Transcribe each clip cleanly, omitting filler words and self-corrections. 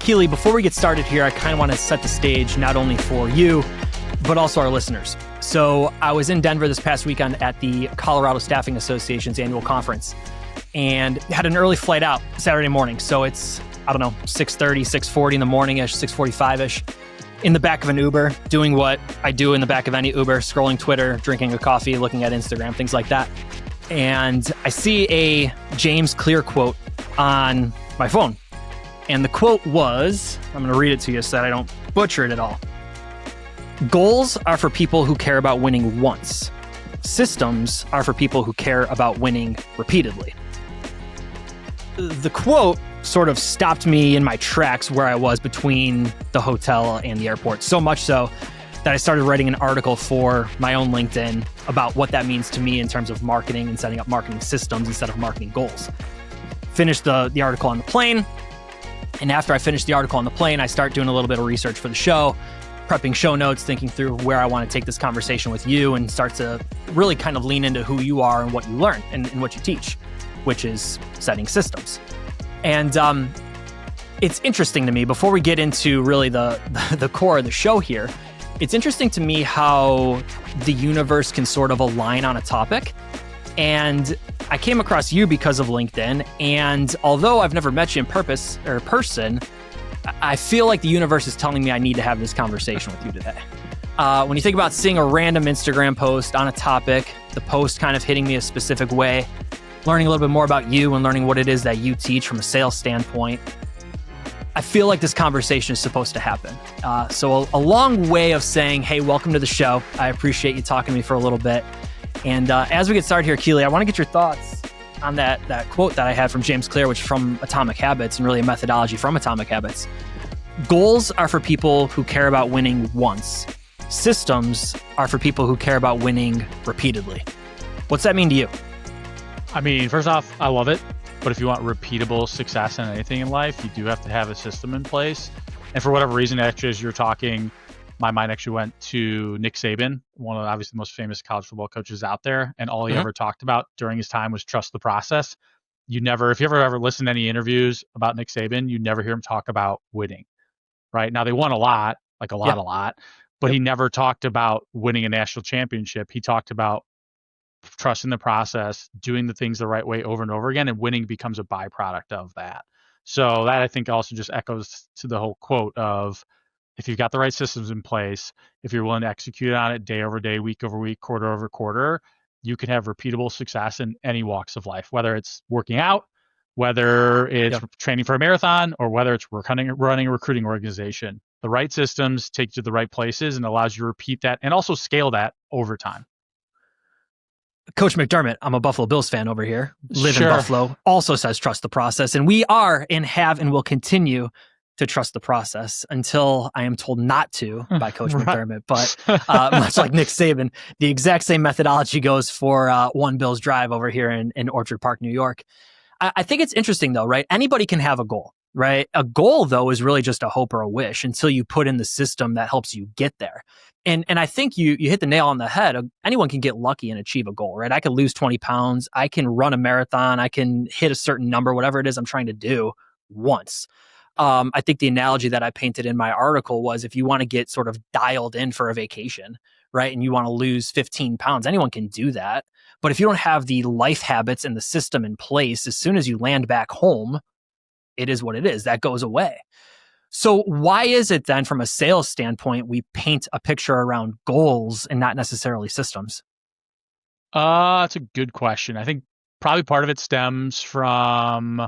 Keely, before we get started here, I kind of want to set the stage not only for you, but also our listeners. So I was in Denver this past weekend at the Colorado Staffing Association's annual conference and had an early flight out Saturday morning. So it's, 6:30, 6:40 in the morning-ish, 6:45-ish, in the back of an Uber, doing what I do in the back of any Uber, scrolling Twitter, drinking a coffee, looking at Instagram, things like that. And I see a James Clear quote on my phone. And the quote was, I'm going to read it to you so that I don't butcher it at all. Goals are for people who care about winning once. Systems are for people who care about winning repeatedly. The quote sort of stopped me in my tracks where I was between the hotel and the airport, so much so that I started writing an article for my own LinkedIn about what that means to me in terms of marketing and setting up marketing systems instead of marketing goals. Finished the article on the plane. And after I finished the article on the plane, I start doing a little bit of research for the show, prepping show notes, thinking through where I want to take this conversation with you, and start to really kind of lean into who you are and what you learn and what you teach, which is setting systems. And it's interesting to me, before we get into really the core of the show here, it's interesting to me how the universe can sort of align on a topic. And I came across you because of LinkedIn, and although I've never met you in person, I feel like the universe is telling me I need to have this conversation with you today. When you think about seeing a random Instagram post on a topic, the post kind of hitting me a specific way, learning a little bit more about you and learning what it is that you teach from a sales standpoint, I feel like this conversation is supposed to happen. So a long way of saying, hey, welcome to the show. I appreciate you talking to me for a little bit. And as we get started here, Keely, I want to get your thoughts on that quote that I had from James Clear, which is from Atomic Habits, and really a methodology from Atomic Habits. Goals are for people who care about winning once. Systems are for people who care about winning repeatedly. What's that mean to you? I mean, first off, I love it. But if you want repeatable success in anything in life, you do have to have a system in place. And for whatever reason, actually, as you're talking, my mind actually went to Nick Saban, one of obviously the most famous college football coaches out there. And all he ever talked about during his time was trust the process. If you ever listen to any interviews about Nick Saban, you never hear him talk about winning, right? Now they won a lot, a lot, but he never talked about winning a national championship. He talked about trusting the process, doing the things the right way over and over again, and winning becomes a byproduct of that. So that I think also just echoes to the whole quote of, if you've got the right systems in place, if you're willing to execute on it day over day, week over week, quarter over quarter, you can have repeatable success in any walks of life, whether it's working out, whether it's training for a marathon, or whether it's running a recruiting organization. The right systems take you to the right places and allows you to repeat that and also scale that over time. Coach McDermott, I'm a Buffalo Bills fan over here, live in Buffalo, also says trust the process. And we are and have and will continue to trust the process until I am told not to by Coach McDermott. But much like Nick Saban, the exact same methodology goes for One Bills Drive over here in Orchard Park, New York. I think it's interesting though, right? Anybody can have a goal, right? A goal though is really just a hope or a wish until you put in the system that helps you get there. And I think you hit the nail on the head. Anyone can get lucky and achieve a goal, right? I could lose 20 pounds. I can run a marathon. I can hit a certain number, whatever it is I'm trying to do once. I think the analogy that I painted in my article was, if you want to get sort of dialed in for a vacation, right? And you want to lose 15 pounds, anyone can do that. But if you don't have the life habits and the system in place, as soon as you land back home, it is what it is. That goes away. So why is it then, from a sales standpoint, we paint a picture around goals and not necessarily systems? That's a good question. I think probably part of it stems from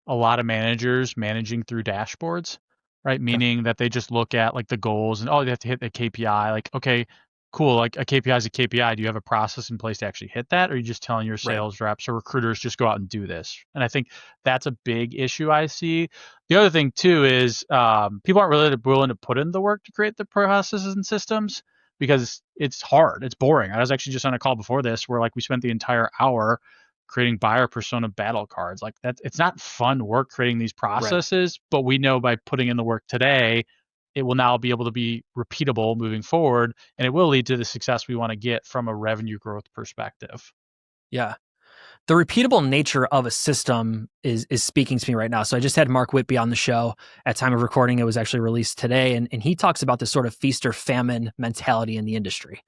a lot of managers managing through dashboards, right? Meaning that they just look at the goals and, they have to hit the KPI. Okay, cool. A KPI is a KPI. Do you have a process in place to actually hit that? Or are you just telling your sales reps or recruiters, just go out and do this? And I think that's a big issue I see. The other thing too is people aren't really willing to put in the work to create the processes and systems because it's hard. It's boring. I was actually just on a call before this where we spent the entire hour creating buyer persona battle cards. That it's not fun work creating these processes, but we know by putting in the work today, it will now be able to be repeatable moving forward, and it will lead to the success we want to get from a revenue growth perspective. Yeah. The repeatable nature of a system is speaking to me right now. So I just had Mark Whitby on the show at time of recording. It was actually released today. And he talks about this sort of feast or famine mentality in the industry.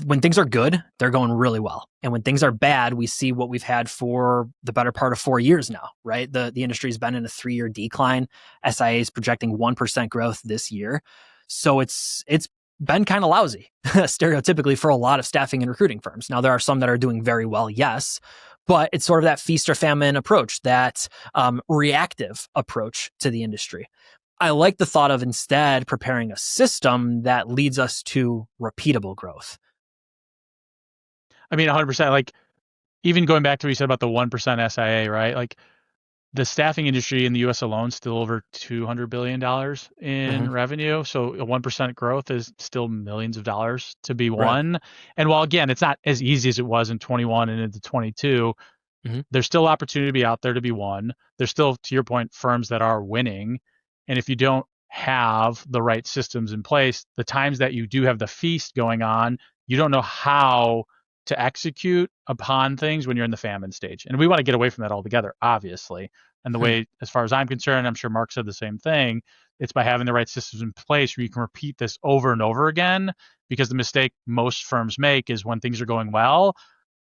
When things are good, they're going really well. And when things are bad, we see what we've had for the better part of 4 years now, right? The industry's been in a 3-year decline. SIA is projecting 1% growth this year. So it's been kind of lousy, stereotypically, for a lot of staffing and recruiting firms. Now, there are some that are doing very well, yes, but it's sort of that feast or famine approach, that reactive approach to the industry. I like the thought of instead preparing a system that leads us to repeatable growth. I mean, 100%. Like, even going back to what you said about the 1% SIA, right? Like, the staffing industry in the US alone is still over $200 billion in revenue. So a 1% growth is still millions of dollars to be won. Right. And while, again, it's not as easy as it was in 21 and into 22, there's still opportunity to be out there to be won. There's still, to your point, firms that are winning. And if you don't have the right systems in place, the times that you do have the feast going on, you don't know how to execute upon things when you're in the famine stage. And we want to get away from that altogether, obviously. And the way, as far as I'm concerned, I'm sure Mark said the same thing, it's by having the right systems in place where you can repeat this over and over again, because the mistake most firms make is when things are going well,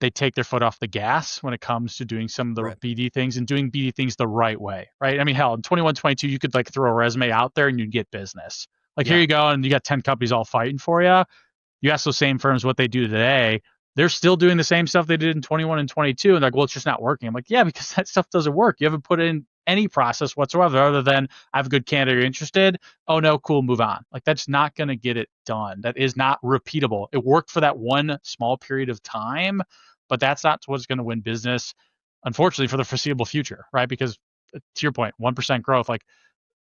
they take their foot off the gas when it comes to doing some of the BD things and doing BD things the right way, right? I mean, hell, in 21, 22, you could like throw a resume out there and you'd get business. Like, here you go, and you got 10 companies all fighting for you. You ask those same firms what they do today, they're still doing the same stuff they did in 21 and 22. And they're like, well, it's just not working. I'm like, yeah, because that stuff doesn't work. You haven't put in any process whatsoever other than, I have a good candidate, you're interested. Oh, no, cool, move on. Like, that's not going to get it done. That is not repeatable. It worked for that one small period of time, but that's not what's going to win business, unfortunately, for the foreseeable future, right? Because to your point, 1% growth, like,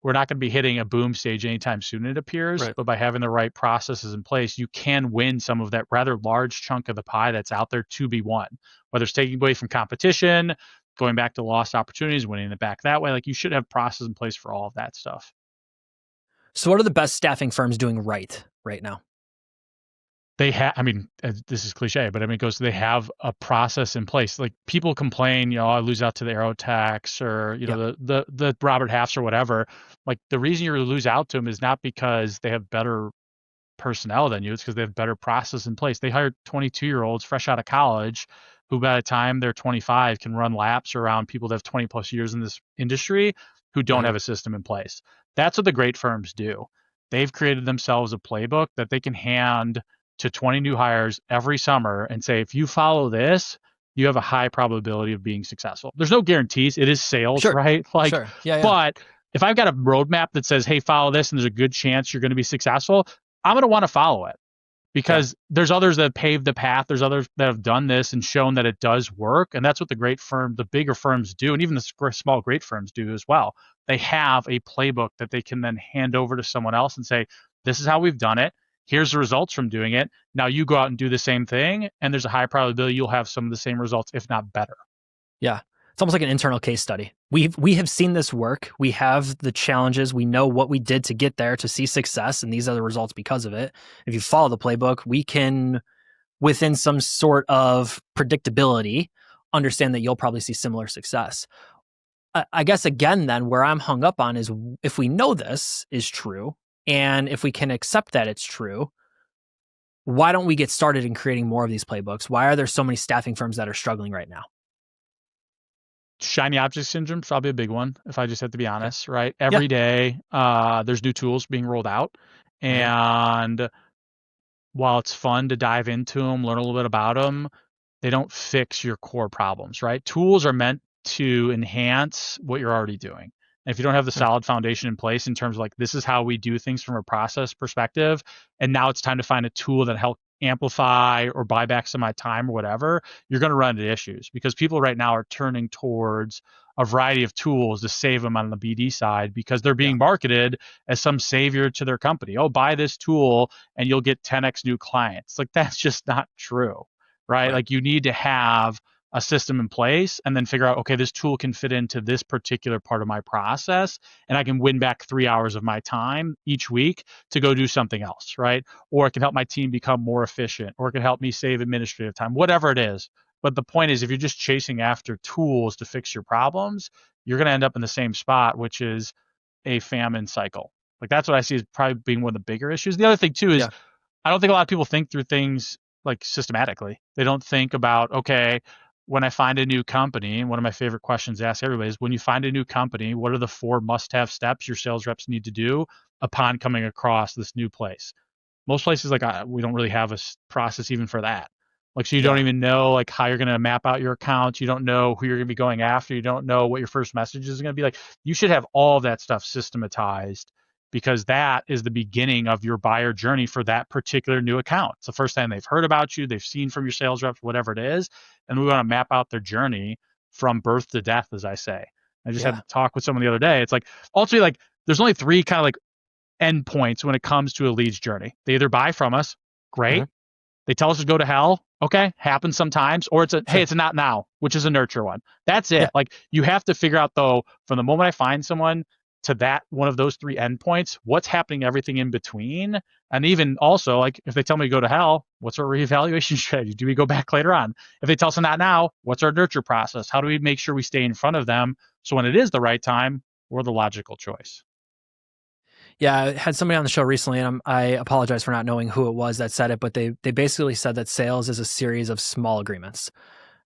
we're not going to be hitting a boom stage anytime soon, it appears. Right. But by having the right processes in place, you can win some of that rather large chunk of the pie that's out there to be won, whether it's taking away from competition, going back to lost opportunities, winning it back that way. Like, you should have processes in place for all of that stuff. So what are the best staffing firms doing right now? They have, I mean, this is cliche, but I mean, it goes, they have a process in place. Like, people complain, I lose out to the Aerotax or, the Robert Halfs or whatever. Like, the reason you lose out to them is not because they have better personnel than you. It's because they have better process in place. They hire 22-year-olds fresh out of college who, by the time they're 25, can run laps around people that have 20 plus years in this industry who don't have a system in place. That's what the great firms do. They've created themselves a playbook that they can hand to 20 new hires every summer and say, if you follow this, you have a high probability of being successful. There's no guarantees. It is sales, right? Like, but if I've got a roadmap that says, hey, follow this, and there's a good chance you're going to be successful, I'm going to want to follow it, because there's others that have paved the path. There's others that have done this and shown that it does work. And that's what the bigger firms do. And even the small, great firms do as well. They have a playbook that they can then hand over to someone else and say, this is how we've done it. Here's the results from doing it. Now you go out and do the same thing, and there's a high probability you'll have some of the same results, if not better. Yeah. It's almost like an internal case study. We have seen this work. We have the challenges. We know what we did to get there to see success, and these are the results because of it. If you follow the playbook, we can, within some sort of predictability, understand that you'll probably see similar success. I guess, again, then, where I'm hung up on is, if we know this is true, and if we can accept that it's true, why don't we get started in creating more of these playbooks? Why are there so many staffing firms that are struggling right now? Shiny object syndrome is probably a big one, if I just have to be honest, right? Every day, there's new tools being rolled out. And while it's fun to dive into them, learn a little bit about them, they don't fix your core problems, right? Tools are meant to enhance what you're already doing. And if you don't have the solid foundation in place in terms of, like, this is how we do things from a process perspective, and now it's time to find a tool that helps amplify or buy back some of my time or whatever, you're going to run into issues, because people right now are turning towards a variety of tools to save them on the BD side, because they're being marketed as some savior to their company. Oh, buy this tool and you'll get 10x new clients. Like, that's just not true, right? Like, you need to have a system in place and then figure out, okay, this tool can fit into this particular part of my process, and I can win back 3 hours of my time each week to go do something else, right? Or it can help my team become more efficient, or it can help me save administrative time, whatever it is. But the point is, if you're just chasing after tools to fix your problems, you're going to end up in the same spot, which is a famine cycle. Like that's what I see as probably being one of the bigger issues. The other thing too is Yeah. I don't think a lot of people think through things like systematically. They don't think about, okay, when I find a new company, and one of my favorite questions to ask everybody is when you find a new company, what are the 4 must-have steps your sales reps need to do upon coming across this new place? Most places like we don't really have a process even for that. Like, so you don't Yeah. even know like how you're going to map out your accounts. You don't know who you're going to be going after. You don't know what your first message is going to be. Like, you should have all of that stuff systematized because that is the beginning of your buyer journey for that particular new account. It's the first time they've heard about you, they've seen from your sales reps, whatever it is, and we want to map out their journey from birth to death, as I say. I just had Yeah. to talk with someone the other day. It's like ultimately like there's only 3 kind of like endpoints when it comes to a lead's journey. They either buy from us, Mhm. great. They tell us to go to hell, okay, happens sometimes, or it's a hey, Sure. it's a not now, which is a nurture one. That's Yeah. it. Like you have to figure out though, from the moment I find someone to that one of those 3 endpoints, what's happening everything in between. And even also, like if they tell me to go to hell, what's our reevaluation strategy? Do we go back later on? If they tell us not now, what's our nurture process? How do we make sure we stay in front of them so when it is the right time, we're the logical choice? Yeah, I had somebody on the show recently, and I apologize for not knowing who it was that said it, but they basically said that sales is a series of small agreements,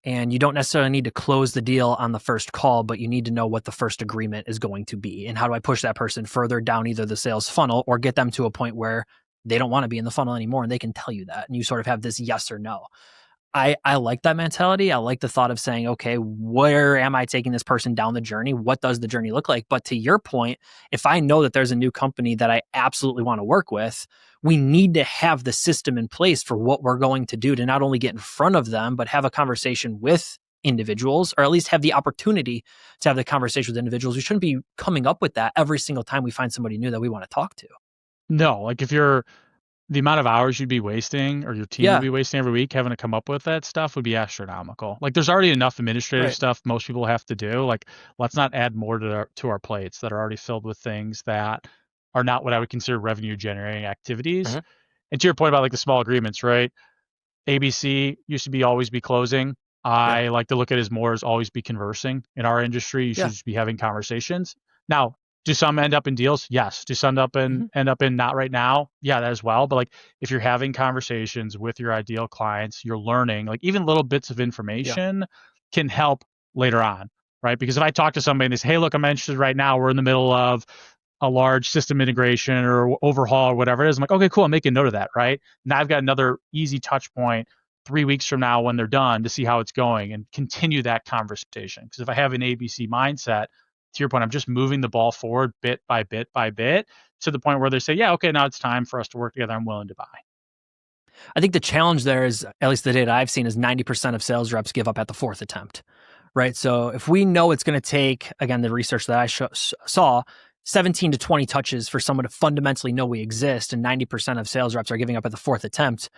and you don't necessarily need to close the deal on the first call, but you need to know what the first agreement is going to be, and how do I push that person further down either the sales funnel or get them to a point where they don't want to be in the funnel anymore, and they can tell you that, and you sort of have this yes or no. I like that mentality. I like the thought of saying, okay, where am I taking this person down the journey? What does the journey look like? But to your point, if I know that there's a new company that I absolutely want to work with, we need to have the system in place for what we're going to do to not only get in front of them, but have a conversation with individuals, or at least have the opportunity to have the conversation with individuals. We shouldn't be coming up with that every single time we find somebody new that we want to talk to. No, like if you're the amount of hours you'd be wasting or your team would Yeah, be wasting every week having to come up with that stuff would be astronomical. Like there's already enough administrative right. stuff most people have to do. Like let's not add more to our plates that are already filled with things that are not what I would consider revenue generating activities. Mhm. And to your point about like the small agreements, right? ABC used to be always be closing. Yeah, I like to look at it as more as always be conversing. In our industry, you should yeah. just be having conversations. Now, do some end up in deals? Yes. Do some Mhm. end up in not right now? Yeah, that as well. But like if you're having conversations with your ideal clients, you're learning, like even little bits of Yeah, information can help later on, right? Because if I talk to somebody and they say, hey, look, I'm interested right now, we're in the middle of a large system integration or overhaul or whatever it is. I'm like, okay, cool. I'm making note of that, right? Now I've got another easy touch point 3 weeks from now when they're done to see how it's going and continue that conversation. Because if I have an ABC mindset, to your point, I'm just moving the ball forward bit by bit by bit to the point where they say, yeah, okay, now it's time for us to work together. I'm willing to buy. I think the challenge there is, at least the data I've seen, is 90% of sales reps give up at the 4th attempt, right? So if we know it's going to take, again, the research that I saw, 17 to 20 touches for someone to fundamentally know we exist, and 90% of sales reps are giving up at the 4th attempt,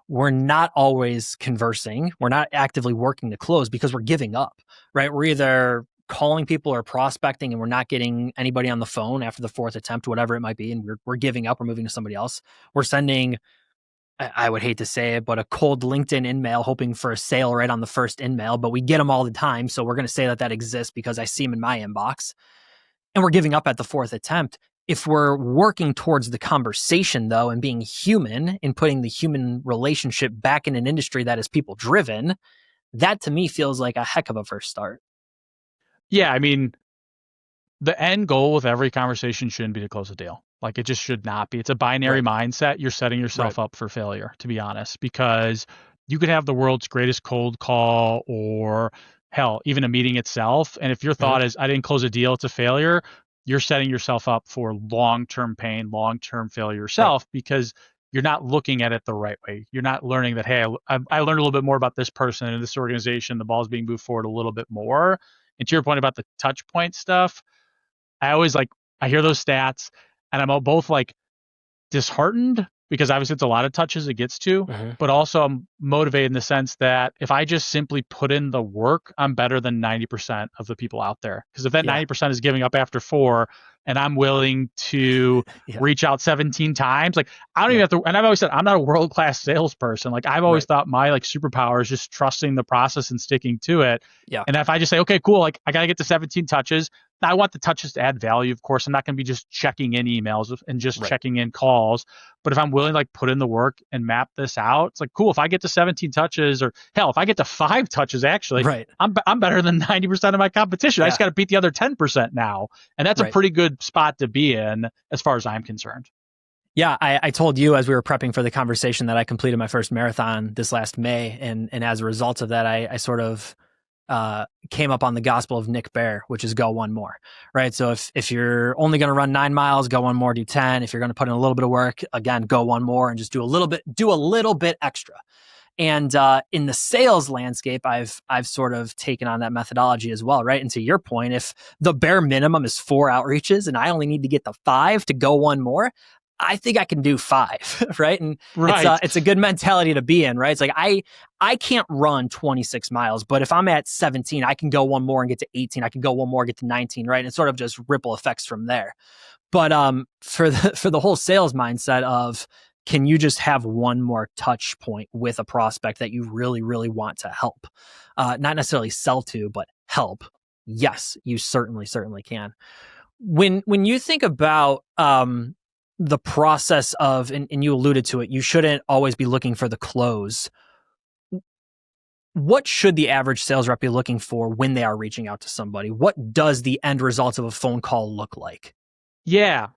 we're not always conversing. We're not actively working to close because we're giving up, right? We're either calling people or prospecting and we're not getting anybody on the phone after the 4th attempt, whatever it might be, and we're giving up. We're moving to somebody else. We're sending, I would hate to say it, but a cold LinkedIn in-mail hoping for a sale right on the first in-mail, but we get them all the time. So we're going to say that that exists because I see them in my inbox, and we're giving up at the 4th attempt. If we're working towards the conversation though, and being human and putting the human relationship back in an industry that is people driven, that to me feels like a heck of a first start. Yeah, I mean, the end goal with every conversation shouldn't be to close a deal. Like it just should not be. It's a binary Right. mindset. You're setting Right. yourself up for failure, to be honest, because you could have the world's greatest cold call or hell, even a meeting itself. And if your Mhm. thought is, I didn't close a deal, it's a failure, you're setting yourself up for long term pain, long term failure Right. yourself because you're not looking at it the right way. You're not learning that, hey, I learned a little bit more about this person and this organization. The ball's being moved forward a little bit more. And to your point about the touch point stuff, I always like I hear those stats and I'm both like disheartened because obviously it's a lot of touches it gets to, Mhm. but also I'm motivated in the sense that if I just simply put in the work, I'm better than 90% of the people out there. Because if that Yeah. 90% is giving up after 4, and I'm willing to Yeah. reach out 17 times. Like, I don't even have to, and I've always said, I'm not a world-class salesperson. Like, I've always thought my like superpower is just trusting the process and sticking to it. Yeah. And if I just say, okay, cool, like I got to get to 17 touches. Now I want the touches to add value. Of course, I'm not going to be just checking in emails and just checking in calls. But if I'm willing to like put in the work and map this out, it's like, cool. If I get to 17 touches, or hell, if I get to 5 touches, actually, I'm better than 90% of my competition. I just got to beat the other 10% now. And that's a pretty good spot to be in as far as I'm concerned. Yeah, I told you as we were prepping for the conversation that I completed my first marathon this last May. And as a result of that, I sort of came up on the gospel of Nick Bare, which is go one more, right? So if you're only going to run 9 miles, go one more, do 10. If you're going to put in a little bit of work, again, go one more and just do a little bit extra. And in the sales landscape, I've sort of taken on that methodology as well, right? And to your point, if the bare minimum is 4 outreaches and I only need to get the 5 to go one more, I think I can do 5, right? And it's a good mentality to be in, right? It's like I can't run 26 miles, but if I'm at 17, I can go one more and get to 18. I can go one more, get to 19, right? And it sort of just ripple effects from there. But for the whole sales mindset of, can you just have one more touch point with a prospect that you really, really want to help? Not necessarily sell to, but help. Yes, you certainly can. When you think about the process of, and you alluded to it, you shouldn't always be looking for the close. What should the average sales rep be looking for when they are reaching out to somebody? What does the end result of a phone call look like? Yeah.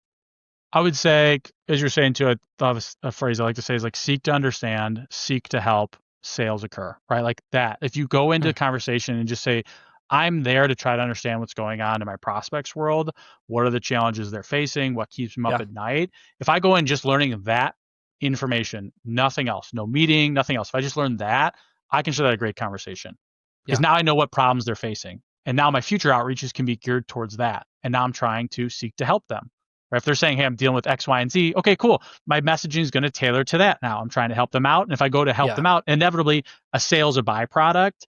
I would say, as you're saying too, I thought of a phrase I like to say is like, seek to understand, seek to help, sales occur, right? Like that. If you go into a conversation and just say, I'm there to try to understand what's going on in my prospects world. What are the challenges they're facing? What keeps them up at night? If I go in just learning that information, nothing else, no meeting, nothing else. If I just learn that, I consider that a great conversation, because now I know what problems they're facing. And now my future outreaches can be geared towards that. And now I'm trying to seek to help them. Or if they're saying, hey, I'm dealing with X, Y, and Z, okay, cool. My messaging is going to tailor to that now. I'm trying to help them out. And if I go to help them out, inevitably a sale's a byproduct.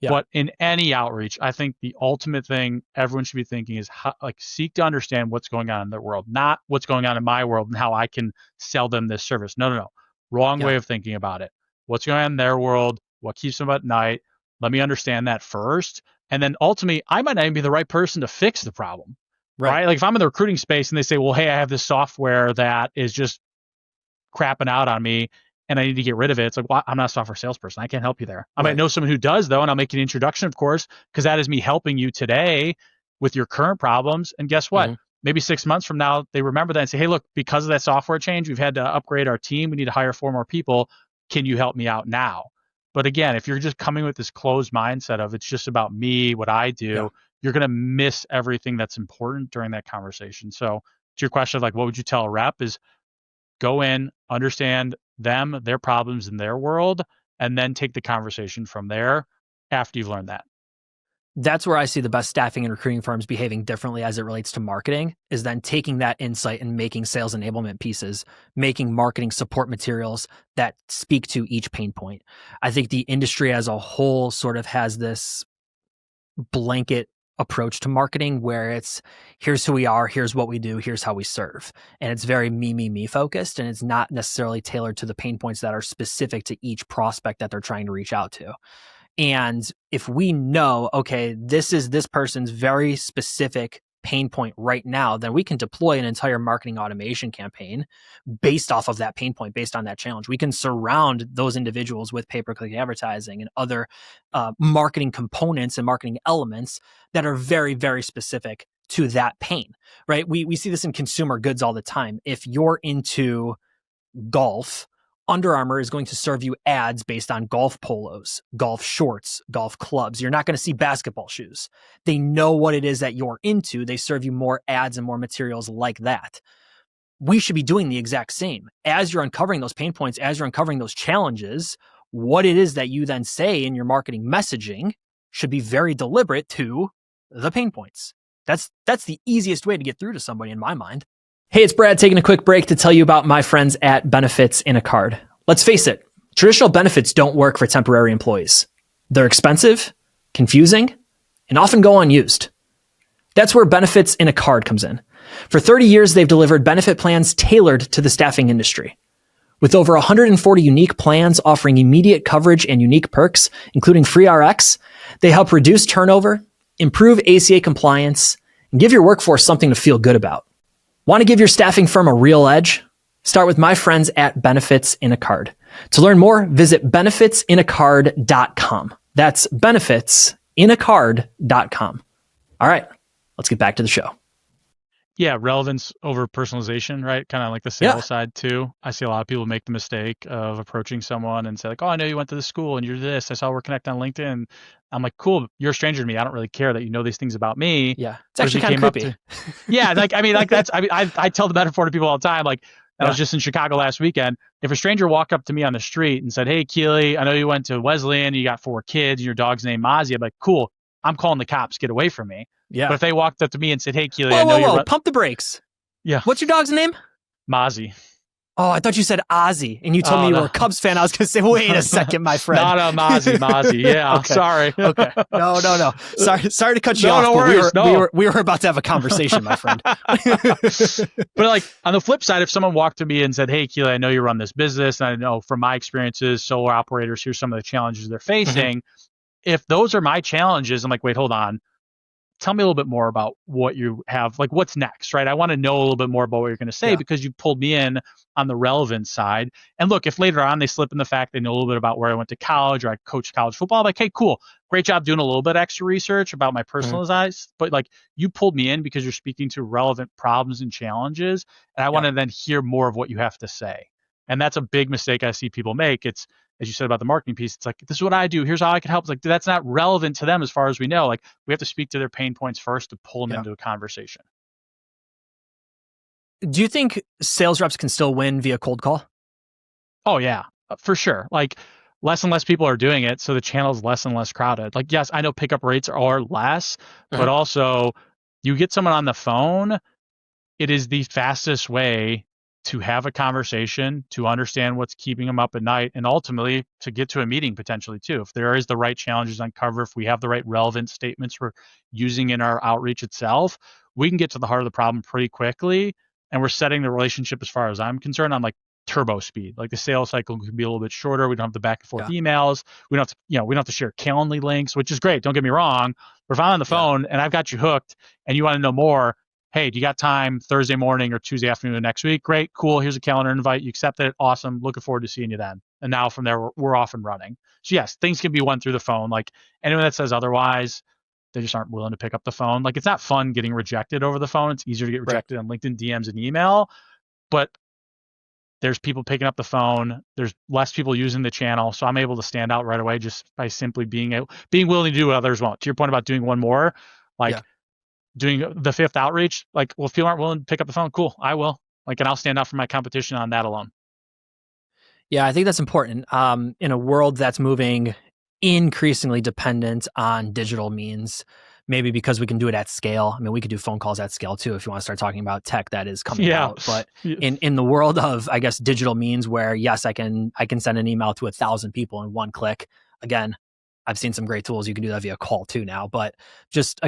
But in any outreach, I think the ultimate thing everyone should be thinking is seek to understand what's going on in their world, not what's going on in my world and how I can sell them this service. No. Wrong way of thinking about it. What's going on in their world? What keeps them up at night? Let me understand that first. And then ultimately, I might not even be the right person to fix the problem. Right? Like if I'm in the recruiting space and they say, well, hey, I have this software that is just crapping out on me and I need to get rid of it. It's like, well, I'm not a software salesperson. I can't help you there. I might know someone who does, though, and I'll make an introduction, of course, because that is me helping you today with your current problems. And guess what? Maybe 6 months from now, they remember that and say, hey, look, because of that software change, we've had to upgrade our team. We need to hire 4 more people. Can you help me out now? But again, if you're just coming with this closed mindset of it's just about me, what I do, you're going to miss everything that's important during that conversation. So to your question of like, what would you tell a rep is go in, understand them, their problems in their world, and then take the conversation from there after you've learned that. That's where I see the best staffing and recruiting firms behaving differently as it relates to marketing, is then taking that insight and making sales enablement pieces, making marketing support materials that speak to each pain point. I think the industry as a whole sort of has this blanket approach to marketing where it's here's who we are, here's what we do, here's how we serve. And it's very me focused, and it's not necessarily tailored to the pain points that are specific to each prospect that they're trying to reach out to. And if we know, okay, this is this person's very specific pain point right now, then we can deploy an entire marketing automation campaign based off of that pain point, based on that challenge. We can surround those individuals with pay-per-click advertising and other marketing components and marketing elements that are very, very specific to that pain, right? We see this in consumer goods all the time. If you're into golf, Under Armour is going to serve you ads based on golf polos, golf shorts, golf clubs. You're not going to see basketball shoes. They know what it is that you're into. They serve you more ads and more materials like that. We should be doing the exact same. As you're uncovering those pain points, as you're uncovering those challenges, what it is that you then say in your marketing messaging should be very deliberate to the pain points. That's the easiest way to get through to somebody in my mind. Hey, it's Brad taking a quick break to tell you about my friends at Benefits in a Card. Let's face it, traditional benefits don't work for temporary employees. They're expensive, confusing, and often go unused. That's where Benefits in a Card comes in. For 30 years, they've delivered benefit plans tailored to the staffing industry. With over 140 unique plans offering immediate coverage and unique perks, including free RX, they help reduce turnover, improve ACA compliance, and give your workforce something to feel good about. Want to give your staffing firm a real edge? Start with my friends at Benefits in a Card. To learn more, visit benefitsinacard.com. That's benefitsinacard.com. All right, let's get back to the show. Yeah, relevance over personalization, right? Kind of like the sales side too. I see a lot of people make the mistake of approaching someone and say like, "Oh, I know you went to this school and you're this. I saw we're connected on LinkedIn." I'm like, "Cool, you're a stranger to me. I don't really care that you know these things about me." Yeah, it's actually kind of creepy. Yeah, that's. I tell the metaphor to people all the time. Like, I was just in Chicago last weekend. If a stranger walked up to me on the street and said, "Hey, Keely, I know you went to Wesleyan. You got 4 kids. And your dog's named Mozzie," I'm like, "Cool. I'm calling the cops. Get away from me." Yeah. But if they walked up to me and said, "Hey, Keely, whoa, pump the brakes. Yeah. What's your dog's name? Mozzie. Oh, I thought you said Ozzy, and you told me you were a Cubs fan. I was going to say, wait a second, my friend. Not a Mozzie. Yeah, okay. Sorry. Okay. No. Sorry to cut you off. No worries. We were about to have a conversation, my friend. But like on the flip side, if someone walked to me and said, "Hey, Keely, I know you run this business, and I know from my experiences, solar operators, here's some of the challenges they're facing." If those are my challenges, I'm like, wait, hold on. Tell me a little bit more about what you have, like what's next, right? I want to know a little bit more about what you're going to say because you pulled me in on the relevance side. And look, if later on they slip in the fact they know a little bit about where I went to college or I coached college football, I'm like, hey, cool, great job doing a little bit extra research about my personalized, but like you pulled me in because you're speaking to relevant problems and challenges. And I want to then hear more of what you have to say. And that's a big mistake I see people make. It's, as you said about the marketing piece, it's like, this is what I do. Here's how I can help. It's like, that's not relevant to them as far as we know. Like, we have to speak to their pain points first to pull them into a conversation. Do you think sales reps can still win via cold call? Oh, yeah, for sure. Like, less and less people are doing it, so the channel's less and less crowded. Like, yes, I know pickup rates are less, but also you get someone on the phone, it is the fastest way to have a conversation, to understand what's keeping them up at night, and ultimately to get to a meeting potentially too. If there is the right challenges uncovered, if we have the right relevant statements we're using in our outreach itself, we can get to the heart of the problem pretty quickly. And we're setting the relationship, as far as I'm concerned, on like turbo speed. Like the sales cycle can be a little bit shorter. We don't have the back and forth emails. We don't have to, we don't have to share Calendly links, which is great. Don't get me wrong. But if I'm on the phone and I've got you hooked and you want to know more, hey, do you got time Thursday morning or Tuesday afternoon of next week? Great, cool. Here's a calendar invite. You accepted it. Awesome. Looking forward to seeing you then. And now from there, we're off and running. So yes, things can be won through the phone. Like anyone that says otherwise, they just aren't willing to pick up the phone. Like it's not fun getting rejected over the phone. It's easier to get rejected on LinkedIn DMs and email, but there's people picking up the phone. There's less people using the channel. So I'm able to stand out right away just by simply being willing to do what others won't. To your point about doing one more, doing the 5th outreach, like, well, if people aren't willing to pick up the phone, cool, I will. Like, and I'll stand out from my competition on that alone. Yeah, I think that's important. In a world that's moving increasingly dependent on digital means, maybe because we can do it at scale. I mean, we could do phone calls at scale too if you want to start talking about tech that is coming out. But in the world of, I guess, digital means where, yes, I can send an email to 1,000 people in one click. Again, I've seen some great tools. You can do that via call too now, but just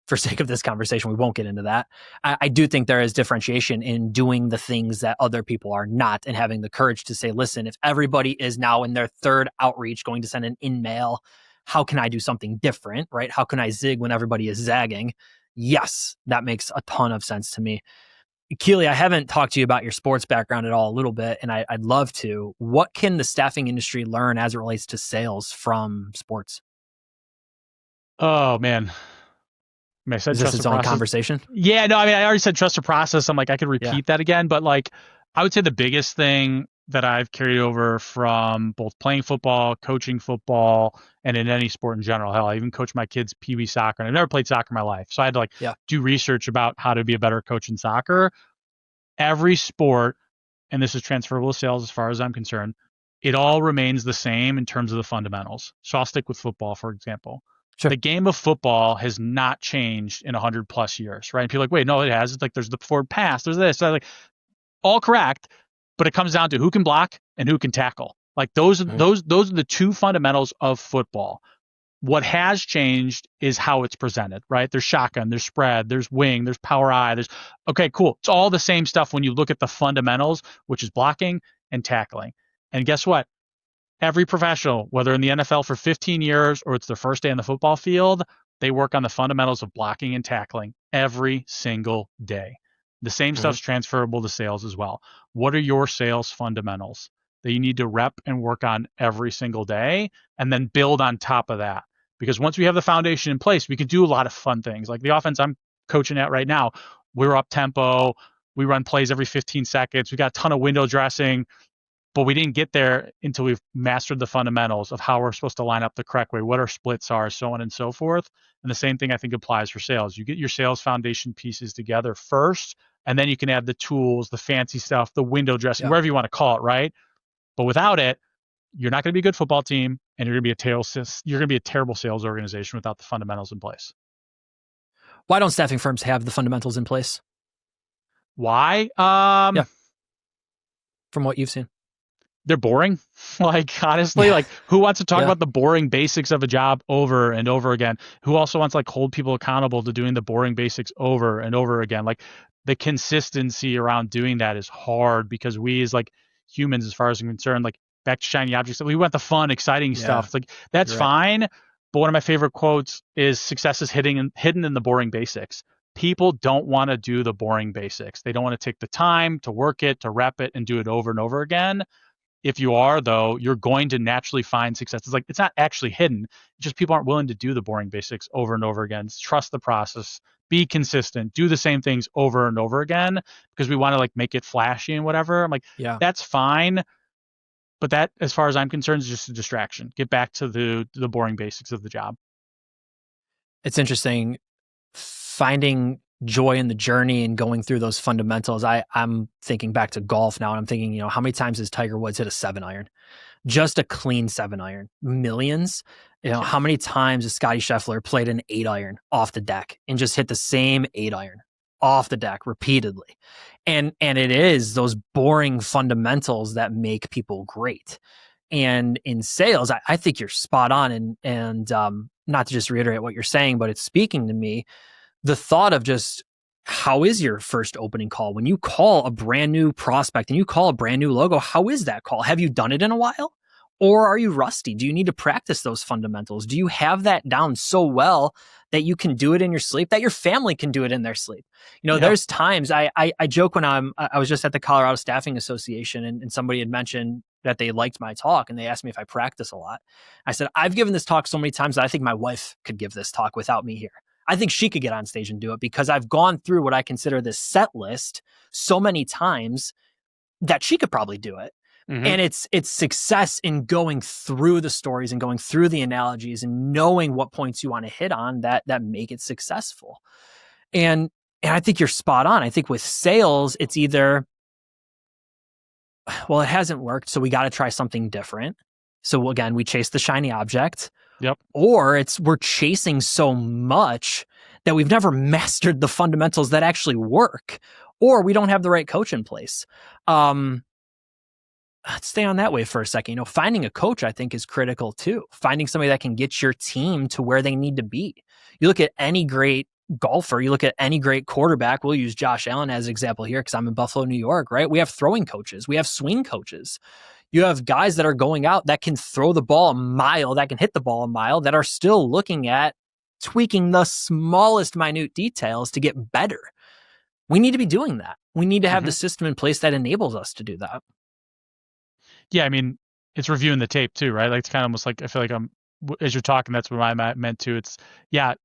for sake of this conversation, we won't get into that. I do think there is differentiation in doing the things that other people are not and having the courage to say, listen, if everybody is now in their 3rd outreach going to send an in-mail, how can I do something different, right? How can I zig when everybody is zagging? Yes, that makes a ton of sense to me. Keely, I haven't talked to you about your sports background at all a little bit, and I'd love to. What can the staffing industry learn as it relates to sales from sports? Oh, man. I said is this its own conversation? Yeah, no, I mean, I already said trust the process. I'm like, I could repeat that again, but like, I would say the biggest thing that I've carried over from both playing football, coaching football, and in any sport in general. Hell, I even coached my kids' Pee Wee soccer, and I've never played soccer in my life. So I had to do research about how to be a better coach in soccer. Every sport, and this is transferable to sales as far as I'm concerned, it all remains the same in terms of the fundamentals. So I'll stick with football, for example. Sure. The game of football has not changed in 100 plus years, right? And people are like, wait, no, it has. It's like there's the forward pass, there's this. So like, all correct, but it comes down to who can block and who can tackle. Like those are the 2 fundamentals of football. What has changed is how it's presented, right? There's shotgun, there's spread, there's wing, there's power I, okay, cool. It's all the same stuff when you look at the fundamentals, which is blocking and tackling. And guess what? Every professional, whether in the NFL for 15 years or it's their first day on the football field, they work on the fundamentals of blocking and tackling every single day. The same stuff's transferable to sales as well. What are your sales fundamentals that you need to rep and work on every single day, and then build on top of that? Because once we have the foundation in place, we can do a lot of fun things. Like the offense I'm coaching at right now, we're up tempo. We run plays every 15 seconds. We got a ton of window dressing, but we didn't get there until we've mastered the fundamentals of how we're supposed to line up the correct way, what our splits are, so on and so forth. And the same thing I think applies for sales. You get your sales foundation pieces together first, and then you can add the tools, the fancy stuff, the window dressing, wherever you want to call it, right? But without it, you're not going to be a good football team, and you're going to be a terrible sales organization without the fundamentals in place. Why don't staffing firms have the fundamentals in place? Why? From what you've seen. They're boring. Like, honestly, like who wants to talk about the boring basics of a job over and over again? Who also wants to like hold people accountable to doing the boring basics over and over again? Like the consistency around doing that is hard because we as like humans, as far as I'm concerned, like back to shiny objects, we want the fun, exciting stuff. Like that's fine. But one of my favorite quotes is success is hidden in the boring basics. People don't want to do the boring basics. They don't want to take the time to work it, to rep it, and do it over and over again. If you are, though, you're going to naturally find success. It's like it's not actually hidden. It's just people aren't willing to do the boring basics over and over again. Trust the process. Be consistent. Do the same things over and over again because we want to like make it flashy and whatever. I'm like, that's fine. But that, as far as I'm concerned, is just a distraction. Get back to the boring basics of the job. It's interesting finding joy in the journey and going through those fundamentals. I'm thinking back to golf now, and I'm thinking, how many times has Tiger Woods hit a 7-iron? Just a clean 7-iron. Millions. How many times has Scotty Scheffler played an 8-iron off the deck and just hit the same 8-iron off the deck repeatedly? And it is those boring fundamentals that make people great. And in sales, I think you're spot on. And not to just reiterate what you're saying, but it's speaking to me. The thought of just how is your first opening call? When you call a brand new prospect and you call a brand new logo, how is that call? Have you done it in a while? Or are you rusty? Do you need to practice those fundamentals? Do you have that down so well that you can do it in your sleep, that your family can do it in their sleep? There's times I joke when I was just at the Colorado Staffing Association and somebody had mentioned that they liked my talk and they asked me if I practice a lot. I said, I've given this talk so many times that I think my wife could give this talk without me here. I think she could get on stage and do it because I've gone through what I consider this set list so many times that she could probably do it. Mm-hmm. And it's success in going through the stories and going through the analogies and knowing what points you want to hit on that make it successful. And I think you're spot on. I think with sales, it's either, well, it hasn't worked, so we got to try something different. So again, we chase the shiny object. Yep. Or we're chasing so much that we've never mastered the fundamentals that actually work, or we don't have the right coach in place. Let's stay on that way for a second. Finding a coach, I think, is critical too. Finding somebody that can get your team to where they need to be. You look at any great golfer, you look at any great quarterback. We'll use Josh Allen as an example here because I'm in Buffalo, New York, right? We have throwing coaches. We have swing coaches. You have guys that are going out that can throw the ball a mile, that can hit the ball a mile, that are still looking at tweaking the smallest minute details to get better. We need to be doing that. We need to have the system in place that enables us to do that. Yeah, I mean, it's reviewing the tape too, right? Like it's kind of almost like I feel like as you're talking, that's what I meant to. It's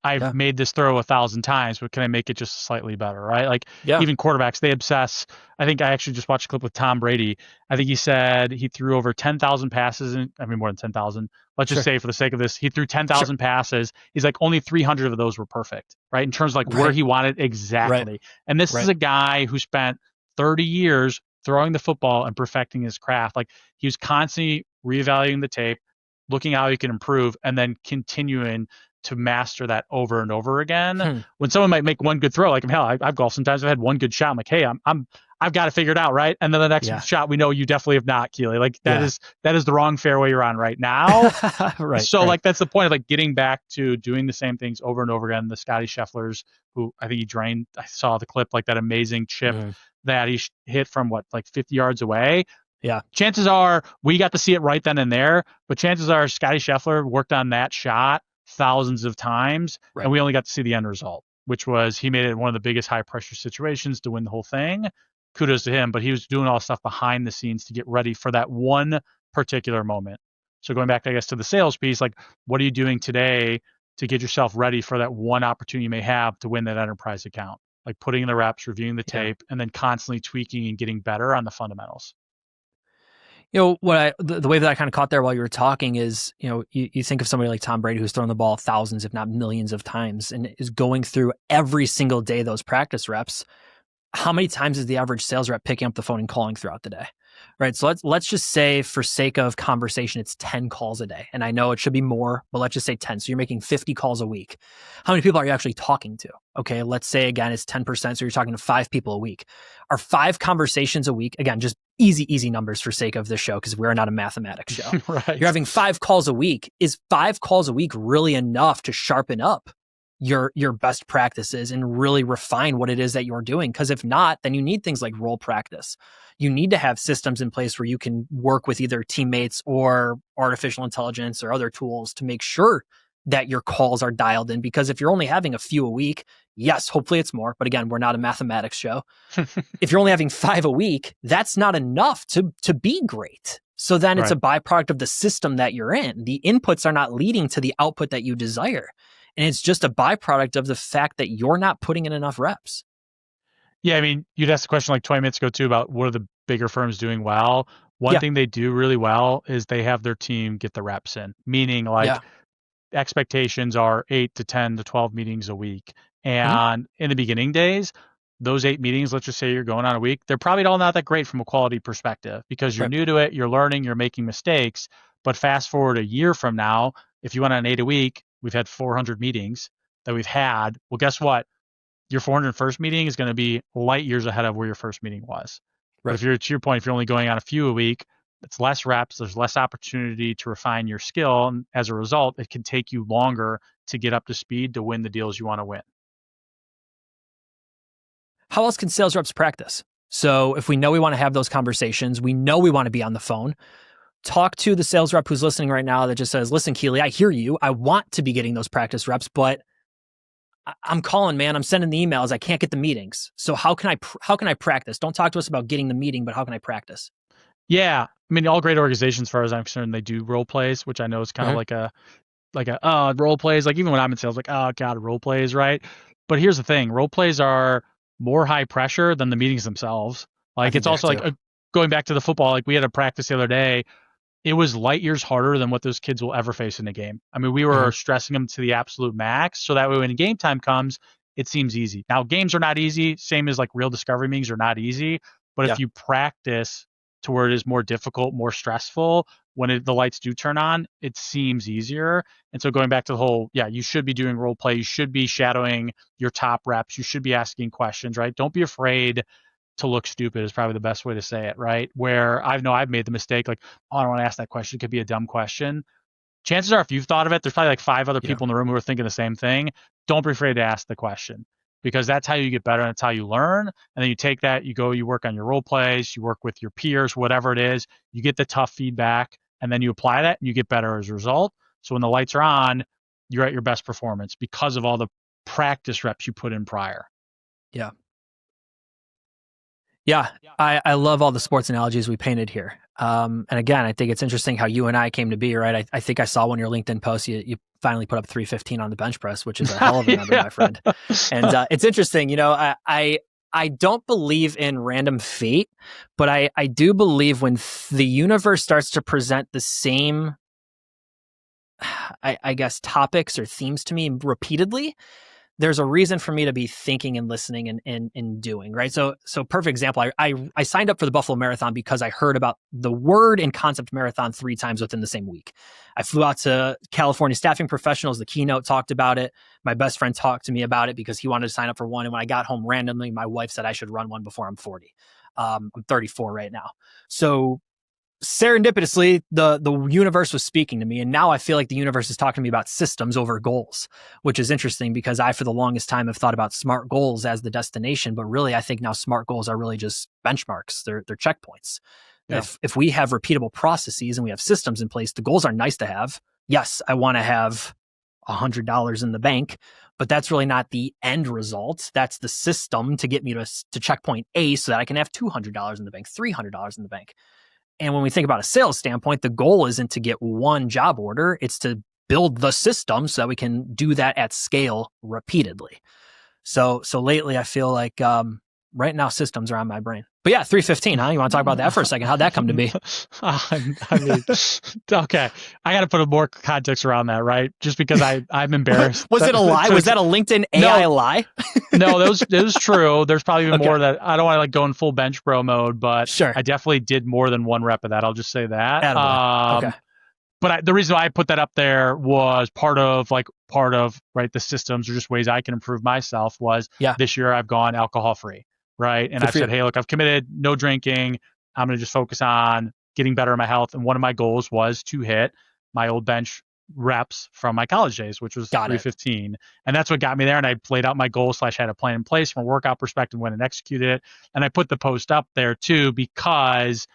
I've made this throw 1,000 times, but can I make it just slightly better, right? Like even quarterbacks, they obsess. I think I actually just watched a clip with Tom Brady. I think he said he threw over 10,000 passes. More than 10,000. Let's just say for the sake of this, he threw 10,000 passes. He's like only 300 of those were perfect, right? In terms of like where he wanted exactly. Right. And this is a guy who spent 30 years throwing the football and perfecting his craft. Like he was constantly reevaluating the tape, looking how he can improve, and then continuing to master that over and over again. When someone might make one good throw, like hell, I've golfed sometimes. I've had one good shot. I'm like, hey, I've got it figured out, right? And then the next Yeah. shot, we know you definitely have not, Keely. Like that Yeah. is the wrong fairway you're on right now. Right. So right. like that's the point of like getting back to doing the same things over and over again. The Scotty Schefflers, who I think he drained, I saw the clip, like that amazing chip that he hit from like 50 yards away. Yeah. Chances are we got to see it right then and there, but chances are Scotty Scheffler worked on that shot thousands of times, Right. and we only got to see the end result, which was he made it one of the biggest high pressure situations to win the whole thing. Kudos to him, but he was doing all stuff behind the scenes to get ready for that one particular moment. So going back, I guess, to the sales piece, like what are you doing today to get yourself ready for that one opportunity you may have to win that enterprise account? Like putting in the reps, reviewing the tape, and then constantly tweaking and getting better on the fundamentals. The way that I kind of caught there while you were talking is, you think of somebody like Tom Brady who's thrown the ball thousands, if not millions of times, and is going through every single day those practice reps. How many times is the average sales rep picking up the phone and calling throughout the day? Right. So let's just say, for sake of conversation, it's 10 calls a day. And I know it should be more, but let's just say 10. So you're making 50 calls a week. How many people are you actually talking to? Okay. Let's say again, it's 10%. So you're talking to 5 people a week. Are 5 conversations a week? Again, just easy numbers for sake of this show, because we're not a mathematics show. Right. You're having 5 calls a week. Is 5 calls a week really enough to sharpen up your best practices and really refine what it is that you're doing? Because if not, then you need things like role practice. You need to have systems in place where you can work with either teammates or artificial intelligence or other tools to make sure that your calls are dialed in. Because if you're only having a few a week, yes, hopefully it's more, but again, we're not a mathematics show. If you're only having 5 a week, that's not enough to be great. So then it's a byproduct of the system that you're in. The inputs are not leading to the output that you desire. And it's just a byproduct of the fact that you're not putting in enough reps. Yeah, I mean, you'd asked a question like 20 minutes ago too about what are the bigger firms doing well. One thing they do really well is they have their team get the reps in, meaning like expectations are 8 to 10 to 12 meetings a week. And in the beginning days, those 8 meetings, let's just say you're going on a week, they're probably all not that great from a quality perspective because you're new to it, you're learning, you're making mistakes. But fast forward a year from now, if you went on 8 a week, we've had 400 meetings that we've had. Well, guess what? Your 401st meeting is going to be light years ahead of where your first meeting was. But if you're, to your point, if you're only going on a few a week, it's less reps, there's less opportunity to refine your skill. And as a result, it can take you longer to get up to speed to win the deals you want to win. How else can sales reps practice? So if we know we want to have those conversations, we know we want to be on the phone, talk to the sales rep who's listening right now that just says, listen, Keely, I hear you. I want to be getting those practice reps, but I'm calling, man. I'm sending the emails. I can't get the meetings. So how can I practice? Don't talk to us about getting the meeting, but how can I practice? Yeah. I mean, all great organizations, as far as I'm concerned, they do role plays, which I know is kind of like a role plays. Like even when I'm in sales, like, oh God, role plays, right? But here's the thing. Role plays are more high pressure than the meetings themselves. Like it's also like going back to the football, like we had a practice the other day. It was light years harder than what those kids will ever face in a game. I mean, we were stressing them to the absolute max. So that way when game time comes, it seems easy. Now, games are not easy. Same as like real discovery meetings are not easy. But if you practice to where it is more difficult, more stressful, when the lights do turn on, it seems easier. And so going back to the whole, you should be doing role play. You should be shadowing your top reps. You should be asking questions, right? Don't be afraid to look stupid is probably the best way to say it, right? Where I've made the mistake, like, oh, I don't want to ask that question. It could be a dumb question. Chances are, if you've thought of it, there's probably like 5 other people in the room who are thinking the same thing. Don't be afraid to ask the question because that's how you get better and that's how you learn. And then you take that, you work on your role plays, you work with your peers, whatever it is, you get the tough feedback and then you apply that and you get better as a result. So when the lights are on, you're at your best performance because of all the practice reps you put in prior. Yeah. Yeah, I love all the sports analogies we painted here. And again, I think it's interesting how you and I came to be, right? I think I saw one of your LinkedIn posts. You finally put up 315 on the bench press, which is a hell of a number, my friend. And it's interesting, I don't believe in random fate, but I do believe when the universe starts to present the same, I guess, topics or themes to me repeatedly, there's a reason for me to be thinking and listening and doing, right? So perfect example, I signed up for the Buffalo Marathon because I heard about the word and concept marathon 3 times within the same week. I flew out to California Staffing Professionals. The keynote talked about it. My best friend talked to me about it because he wanted to sign up for one. And when I got home randomly, my wife said I should run one before I'm 40. I'm 34 right now. So serendipitously, the universe was speaking to me, and now I feel like the universe is talking to me about systems over goals, which is interesting because I, for the longest time, have thought about SMART goals as the destination, but really, I think now SMART goals are really just benchmarks. They're checkpoints. Yeah. If we have repeatable processes and we have systems in place, the goals are nice to have. Yes, I want to have $100 in the bank, but that's really not the end result. That's the system to get me to checkpoint A so that I can have $200 in the bank, $300 in the bank. And when we think about a sales standpoint, the goal isn't to get one job order. It's to build the system so that we can do that at scale repeatedly. So lately I feel like right now systems are on my brain. But yeah, 315, huh? You want to talk about that for a second? How'd that come to be? I mean, okay. I got to put more context around that, right? Just because I'm embarrassed. Was it a lie? Was that a LinkedIn AI lie? No, that was true. There's probably even more that I don't want to go in full bench bro mode, but sure. I definitely did more than one rep of that. I'll just say that. Okay. But the reason I put that up there was part of right, the systems or just ways I can improve myself was this year I've gone alcohol free. Right. And I've said, hey, look, I've committed no drinking. I'm going to just focus on getting better in my health. And one of my goals was to hit my old bench reps from my college days, which was 315. And that's what got me there. And I laid out my goals / had a plan in place from a workout perspective, went and executed it. And I put the post up there too, because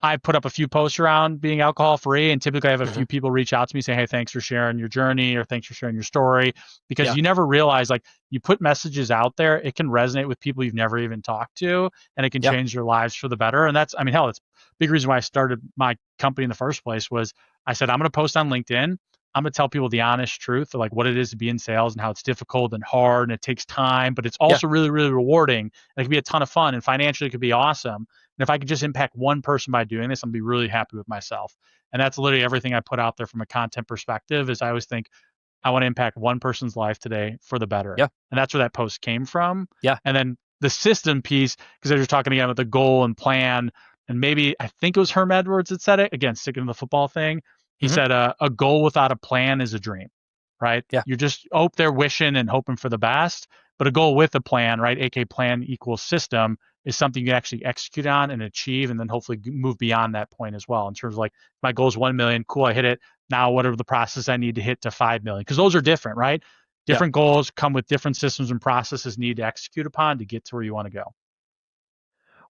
I put up a few posts around being alcohol free, and typically I have a few people reach out to me saying, hey, thanks for sharing your journey, or thanks for sharing your story, because you never realize, like, you put messages out there, it can resonate with people you've never even talked to, and it can change their lives for the better. And that's, I mean, hell, it's a big reason why I started my company in the first place was I said, I'm going to post on LinkedIn. I'm going to tell people the honest truth of like what it is to be in sales and how it's difficult and hard and it takes time, but it's also really, really rewarding. And it can be a ton of fun, and financially it could be awesome. And if I could just impact one person by doing this, I'm going to be really happy with myself. And that's literally everything I put out there from a content perspective. Is I always think I want to impact one person's life today for the better. Yeah. And that's where that post came from. Yeah. And then the system piece, because as you're talking again with the goal and plan, and maybe I think it was Herm Edwards that said it, again, sticking to the football thing. He said a goal without a plan is a dream, right? Yeah. You're just up there wishing and hoping for the best. But a goal with a plan, right? AK plan equals system, is something you can actually execute on and achieve, and then hopefully move beyond that point as well. In terms of like, my goal is 1 million, cool, I hit it. Now what are the processes I need to hit to 5 million? Because those are different, right? Different goals come with different systems and processes need to execute upon to get to where you want to go.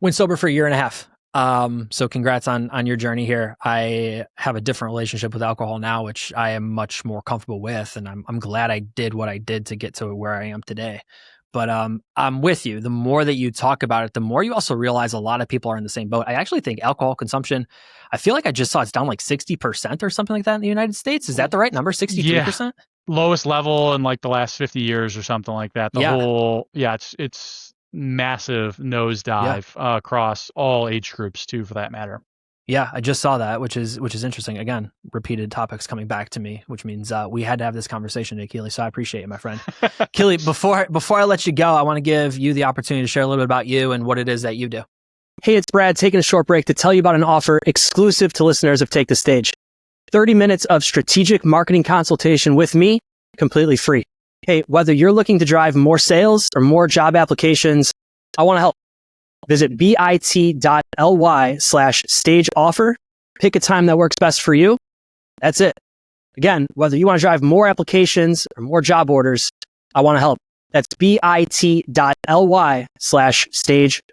Went sober for a year and a half. So congrats on your journey here. I have a different relationship with alcohol now, which I am much more comfortable with. And I'm glad I did what I did to get to where I am today. But I'm with you. The more that you talk about it, the more you also realize a lot of people are in the same boat. I actually think alcohol consumption, I feel like I just saw it's down like 60% or something like that in the United States. Is that the right number? 63%? Lowest level in like the last 50 years or something like that. The whole, it's massive nosedive across all age groups too, for that matter. Yeah, I just saw that, which is interesting. Again, repeated topics coming back to me, which means we had to have this conversation today, Keely. So I appreciate it, my friend. Keely, before I let you go, I want to give you the opportunity to share a little bit about you and what it is that you do. Hey, it's Brad taking a short break to tell you about an offer exclusive to listeners of Take the Stage. 30 minutes of strategic marketing consultation with me, completely free. Hey, whether you're looking to drive more sales or more job applications, I want to help. Visit bit.ly/stage offer. Pick a time that works best for you. That's it. Again, whether you want to drive more applications or more job orders, I want to help. That's bit.ly/stage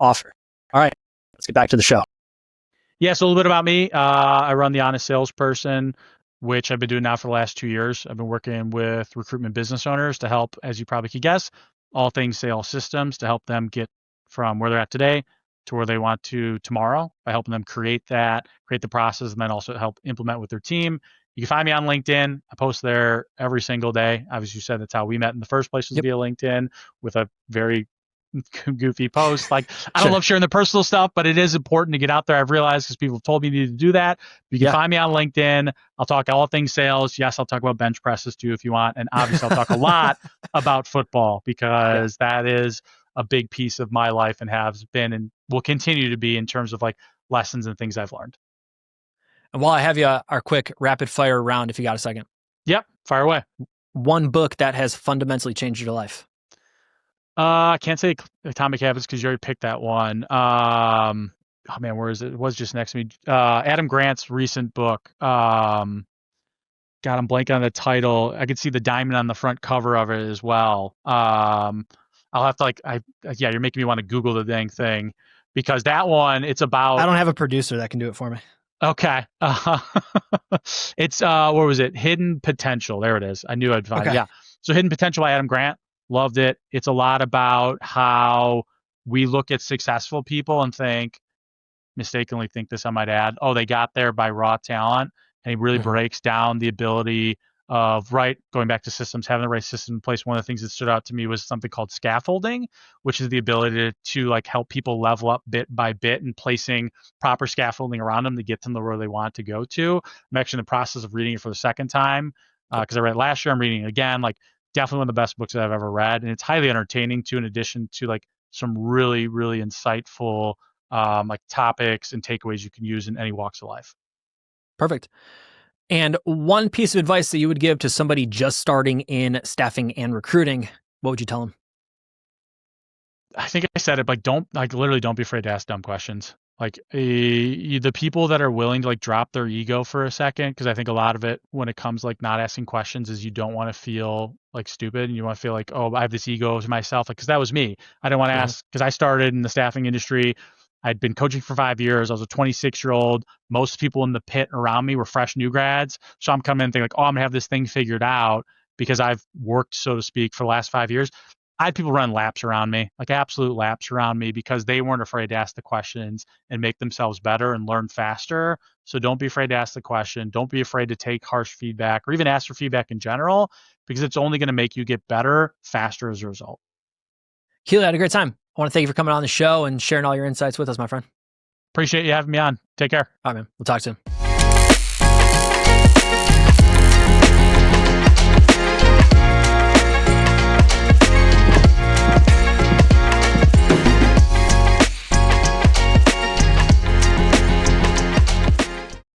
offer. All right, let's get back to the show. Yeah, so a little bit about me. I run the Honest Salesperson, which I've been doing now for the last 2 years. I've been working with recruitment business owners to help, as you probably could guess, all things sales systems to help them get from where they're at today to where they want to tomorrow by helping them create the process, and then also help implement with their team. You can find me on LinkedIn. I post there every single day. Obviously, you said that's how we met in the first place, was via LinkedIn with a very goofy post. Like, I don't love sharing the personal stuff, but it is important to get out there. I've realized, because people have told me you need to do that. You can find me on LinkedIn. I'll talk all things sales. Yes, I'll talk about bench presses too if you want. And obviously I'll talk a lot about football, because that is a big piece of my life and has been and will continue to be in terms of like lessons and things I've learned. And while I have you, our quick rapid fire round, if you got a second. Yep, fire away. One book that has fundamentally changed your life. I can't say Atomic Habits because you already picked that one. Oh man, where is it? It was just next to me. Adam Grant's recent book. God, I'm blanking on the title. I could see the diamond on the front cover of it as well. I'll have to yeah, you're making me want to Google the dang thing because that one, it's about. I don't have a producer that can do it for me. Okay. It's where was it? Hidden Potential. There it is. I knew I'd find it. Okay. Yeah. So Hidden Potential by Adam Grant. Loved it. It's a lot about how we look at successful people and mistakenly think this, I might add, oh, they got there by raw talent. And he really breaks down the ability of, going back to systems, having the right system in place. One of the things that stood out to me was something called scaffolding, which is the ability to like help people level up bit by bit and placing proper scaffolding around them to get them to where they want to go to. I'm actually in the process of reading it for the second time because I read it last year. I'm reading it again. Like, definitely one of the best books that I've ever read. And it's highly entertaining too, in addition to like some really, really insightful like topics and takeaways you can use in any walks of life. Perfect. And one piece of advice that you would give to somebody just starting in staffing and recruiting, what would you tell them? I think I said it, but literally don't be afraid to ask dumb questions. Like the people that are willing to like drop their ego for a second, because I think a lot of it when it comes like not asking questions is you don't want to feel like stupid and you want to feel like, oh, I have this ego to myself. Like, because that was me. I didn't want to ask because I started in the staffing industry. I'd been coaching for 5 years. I was a 26-year-old. Most people in the pit around me were fresh new grads. So I'm coming in thinking like, oh, I'm gonna have this thing figured out because I've worked, so to speak, for the last 5 years. I had people run laps around me, like absolute laps around me, because they weren't afraid to ask the questions and make themselves better and learn faster. So don't be afraid to ask the question. Don't be afraid to take harsh feedback or even ask for feedback in general, because it's only going to make you get better faster as a result. Keely, I had a great time. I want to thank you for coming on the show and sharing all your insights with us, my friend. Appreciate you having me on. Take care. All right, man. We'll talk soon.